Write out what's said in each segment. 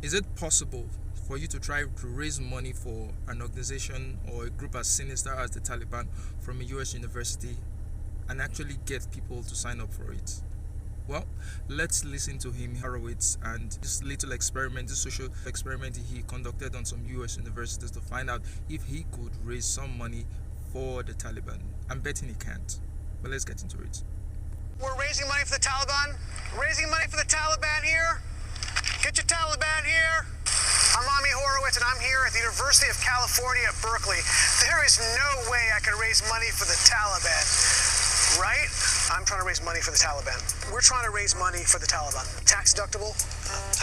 Is it possible for you to try to raise money for an organization or a group as sinister as the Taliban from a US university and actually get people to sign up for it? Well, let's listen to him, Horowitz, and this little experiment, this social experiment he conducted on some US universities to find out if he could raise some money for the Taliban. I'm betting he can't, but let's get into it. We're raising money for the Taliban. Raising money for the Taliban here. Get your Taliban here. I'm Horowitz, and I'm here at the University of California at Berkeley. There is no way I can raise money for the Taliban. Right? I'm trying to raise money for the Taliban. We're trying to raise money for the Taliban. Tax deductible.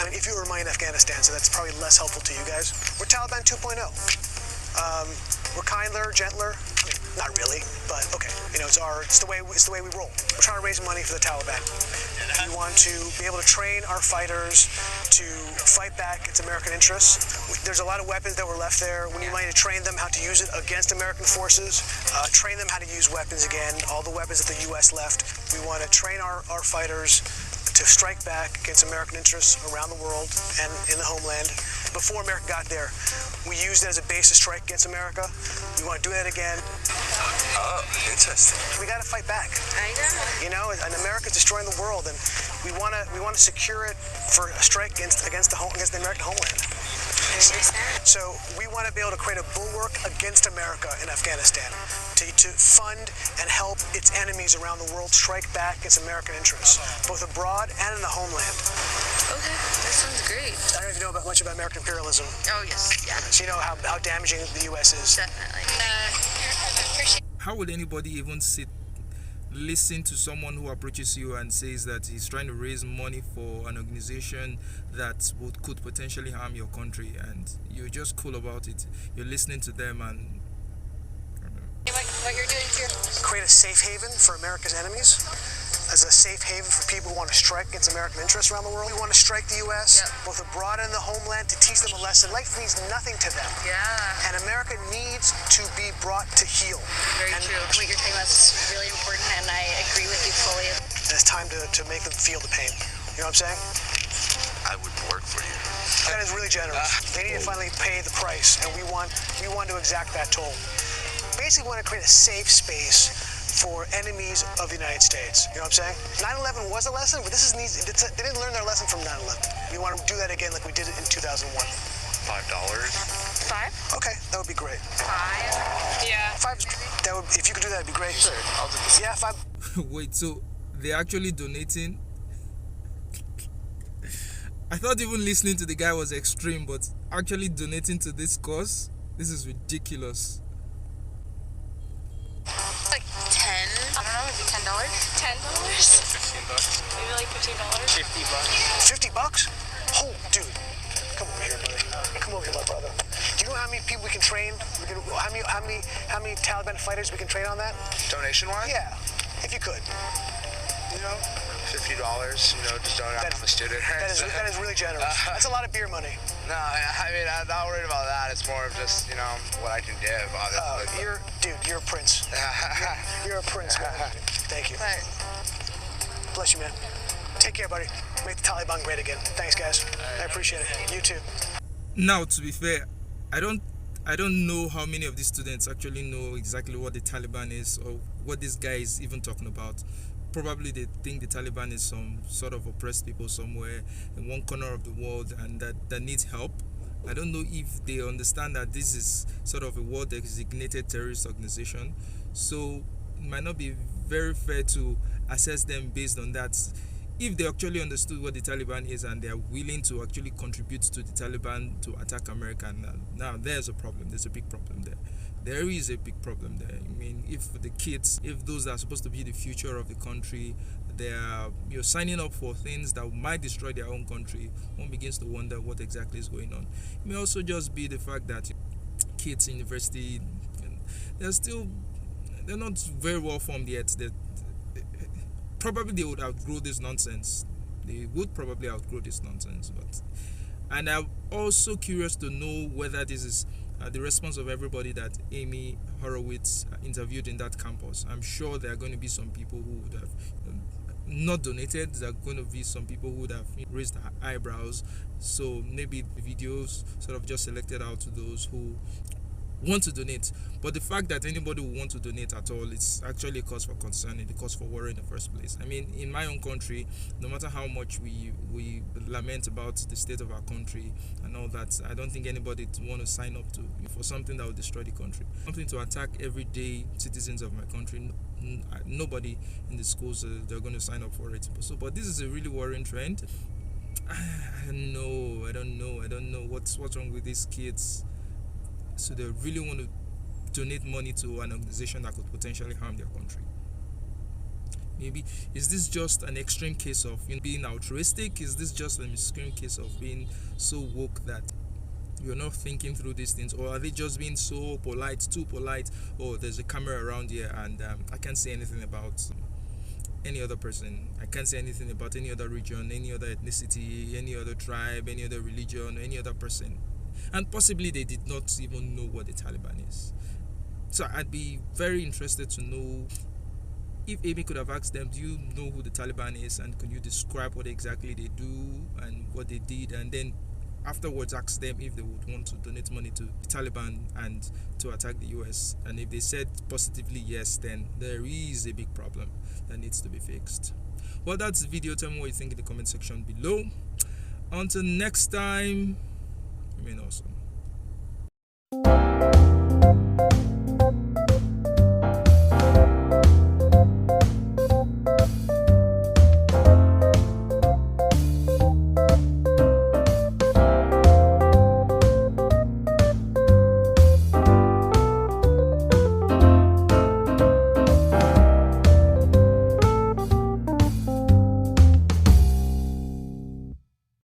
I mean, if you were money in Afghanistan, so that's probably less helpful to you guys. We're Taliban 2.0. We're kinder, gentler. I mean, not really, but okay. You know, it's the way we roll. We're trying to raise money for the Taliban. We want to be able to train our fighters to fight back against American interests. There's a lot of weapons that were left there. We need money to train them how to use it against American forces, train them how to use weapons again, all the weapons that the U.S. left. We want to train our fighters to strike back against American interests around the world and in the homeland. Before America got there, we used it as a base to strike against America. We want to do that again. Oh, interesting. We got to fight back. I know. You know, and America's destroying the world, and we want to secure it for a strike against the American homeland. So we want to be able to create a bulwark against America in Afghanistan, to fund and help its enemies around the world strike back against American interests, both abroad and in the homeland. Okay, that sounds great. I don't know if you know much about American imperialism. Oh, yes, yeah. So you know how damaging the U.S. is. Definitely. How would anybody even listen to someone who approaches you and says that he's trying to raise money for an organization that could potentially harm your country, and you're just cool about it? You're listening to them and What you're doing here? Create a safe haven for America's enemies, as a safe haven for people who want to strike against American interests around the world. We want to strike the U.S., both abroad and in the homeland, to teach them a lesson. Life means nothing to them. Yeah. And America needs to be brought to heel. Very true. What you're talking about is really important, and I agree with you fully. And it's time to make them feel the pain. You know what I'm saying? I would work for you. That is really generous. They need to finally pay the price, and we want to exact that toll. Basically, we want to create a safe space for enemies of the United States. You know what I'm saying? 9/11 was a lesson, but they didn't learn their lesson from 9/11. We want to do that again like we did it in 2001. $5? $5? Okay, that would be great. $5? Yeah. $5. If you could do that, it'd be great. Sure, I'll do this. Yeah, $5. wait, so they're actually donating? I thought even listening to the guy was extreme, but actually donating to this cause? This is ridiculous. Like 10? I don't know, maybe $10? $10? $15? Maybe like $15? $50? $50? Oh, dude. Come over here, buddy. Come over here, my brother. Do you know how many people we can train? How many Taliban fighters we can train on that? Donation-wise? Yeah, if you could. You know, $50, just donate. I'm a student. That is really generous. That's a lot of beer money. No, I mean, I'm not worried about that. It's more of just, what I can give, obviously. You're a prince. You're a prince, man. Thank you. But Bless you, man. Take care, buddy. Make the Taliban great again. Thanks, guys. I appreciate it. You too. Now, to be fair, I don't know how many of these students actually know exactly what the Taliban is or what this guy is even talking about. Probably they think the Taliban is some sort of oppressed people somewhere in one corner of the world and that needs help. I don't know if they understand that this is sort of a world-designated terrorist organization. So it might not be very fair to assess them based on that. If they actually understood what the Taliban is and they are willing to actually contribute to the Taliban to attack America, now there's a problem. There's a big problem there. There is a big problem there. I mean, if the kids, if those that are supposed to be the future of the country, you're signing up for things that might destroy their own country, one begins to wonder what exactly is going on. It may also just be the fact that kids in university, they're not very well formed yet. Probably they would outgrow this nonsense. They would probably outgrow this nonsense. And I'm also curious to know whether this is the response of everybody that Amy Horowitz interviewed in that campus. I'm sure there are going to be some people who would have not donated, there are going to be some people who would have raised their eyebrows. So maybe the videos sort of just selected out to those who want to donate. But the fact that anybody will want to donate at all, it's actually a cause for concern and a cause for worry in the first place. I mean, in my own country, no matter how much we lament about the state of our country and all that, I don't think anybody would want to sign up to for something that will destroy the country, something to attack everyday citizens of my country. Nobody in the schools they're going to sign up for it. So, but this is a really worrying trend. I don't know what's wrong with these kids. So they really want to donate money to an organization that could potentially harm their country. Maybe is this just an extreme case of being altruistic? Is this just an extreme case of being so woke that you're not thinking through these things, or are they just being so polite, too polite? Oh, there's a camera around here, and I can't say anything about any other person. I can't say anything about any other region, any other ethnicity, any other tribe, any other religion, any other person. And possibly they did not even know what the Taliban is. So I'd be very interested to know if Amy could have asked them, do you know who the Taliban is, and can you describe what exactly they do and what they did, and then afterwards ask them if they would want to donate money to the Taliban and to attack the US. And if they said positively yes, then there is a big problem that needs to be fixed. Well, that's the video. Tell me what you think in the comment section below. Until next time, remain awesome.